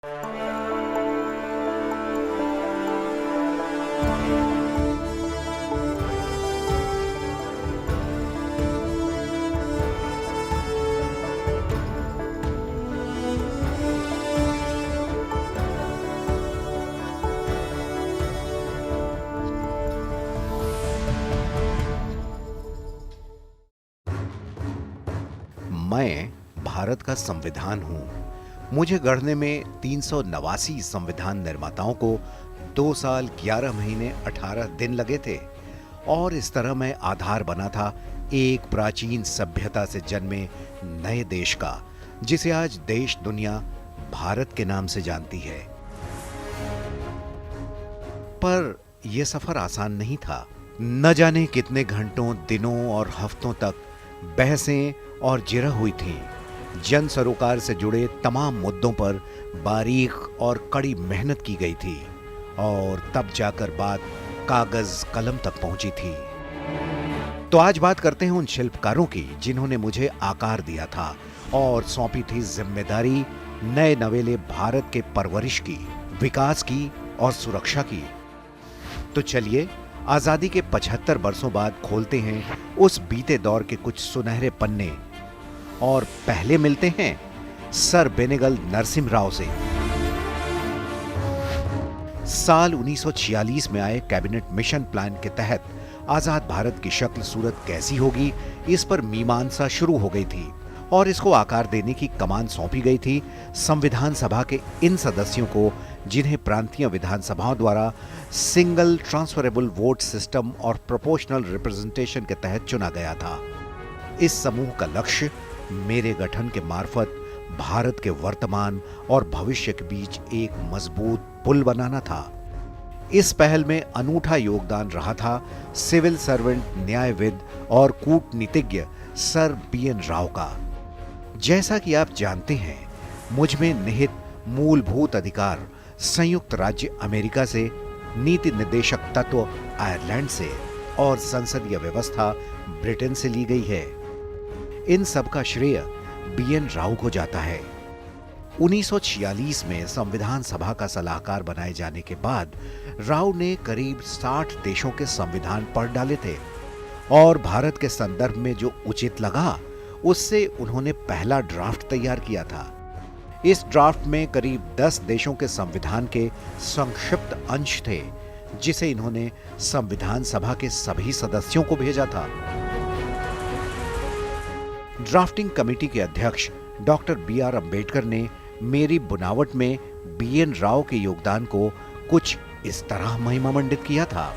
मैं भारत का संविधान हूं। मुझे गढ़ने में 389 संविधान निर्माताओं को 2 साल 11 महीने 18 दिन लगे थे और इस तरह मैं आधार बना था एक प्राचीन सभ्यता से जन्मे नए देश का, जिसे आज देश दुनिया भारत के नाम से जानती है। पर यह सफर आसान नहीं था। न जाने कितने घंटों, दिनों और हफ्तों तक बहसें और जिरह हुई थी। जन सरोकार से जुड़े तमाम मुद्दों पर बारीक और कड़ी मेहनत की गई थी और तब जाकर बात कागज कलम तक पहुंची थी। तो आज बात करते हैं उन शिल्पकारों की जिन्होंने मुझे आकार दिया था और सौंपी थी जिम्मेदारी नए नवेले भारत के परवरिश की, विकास की और सुरक्षा की। तो चलिए आजादी के 75 वर्षों बाद खोलते हैं उस बीते दौर के कुछ सुनहरे पन्ने और पहले मिलते हैं सर बेनेगल नरसिम्हा राव से। साल 1946 में आए कैबिनेट मिशन प्लान के तहत आजाद भारत की शक्ल सूरत कैसी होगी, इस पर मीमांसा शुरू हो गई थी और इसको आकार देने की कमान सौंपी गई थी संविधान सभा के इन सदस्यों को जिन्हें प्रांतीय विधानसभाओं द्वारा सिंगल ट्रांसफरेबल वोट सिस्टम और प्रोपोर्शनल रिप्रेजेंटेशन के तहत चुना गया था। इस समूह का लक्ष्य मेरे गठन के मार्फत भारत के वर्तमान और भविष्य के बीच एक मजबूत पुल बनाना था। इस पहल में अनूठा योगदान रहा था सिविल सर्वेंट, न्यायविद और कूटनीतिज्ञ सर BN राव का। जैसा कि आप जानते हैं, मुझ में निहित मूलभूत अधिकार संयुक्त राज्य अमेरिका से, नीति निर्देशक तत्व आयरलैंड से और संसदीय व्यवस्था ब्रिटेन से ली गई है। इन सब का श्रेय BN राव को जाता है। 1946 में संविधान सभा का सलाहकार बनाए जाने के बाद राव ने करीब 60 देशों के संविधान पढ़ डाले थे और भारत के संदर्भ में जो उचित लगा उससे उन्होंने पहला ड्राफ्ट तैयार किया था। इस ड्राफ्ट में करीब 10 देशों के संविधान के संक्षिप्त अंश थे जिसे इन्होंने संविधान सभा के सभी सदस्यों को भेजा था। ड्राफ्टिंग कमेटी के अध्यक्ष डॉक्टर BR अम्बेडकर ने मेरी बुनावट में BN राव के योगदान को कुछ इस तरह महिमामंडित किया था।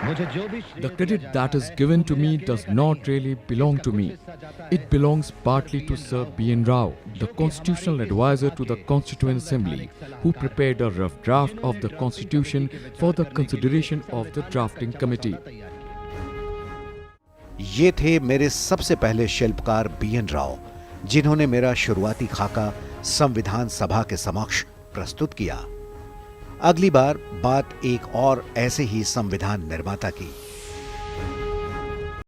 The credit that is given to me does not really belong to me. It belongs partly to Sir BN Rao, the constitutional advisor to the Constituent Assembly, who prepared a rough draft of the Constitution for the consideration of the drafting committee. ये थे मेरे सबसे पहले शिल्पकार BN Rao, जिन्होंने मेरा शुरुआती खाका संविधान सभा के समक्ष प्रस्तुत किया। अगली बार बात एक और ऐसे ही संविधान निर्माता की।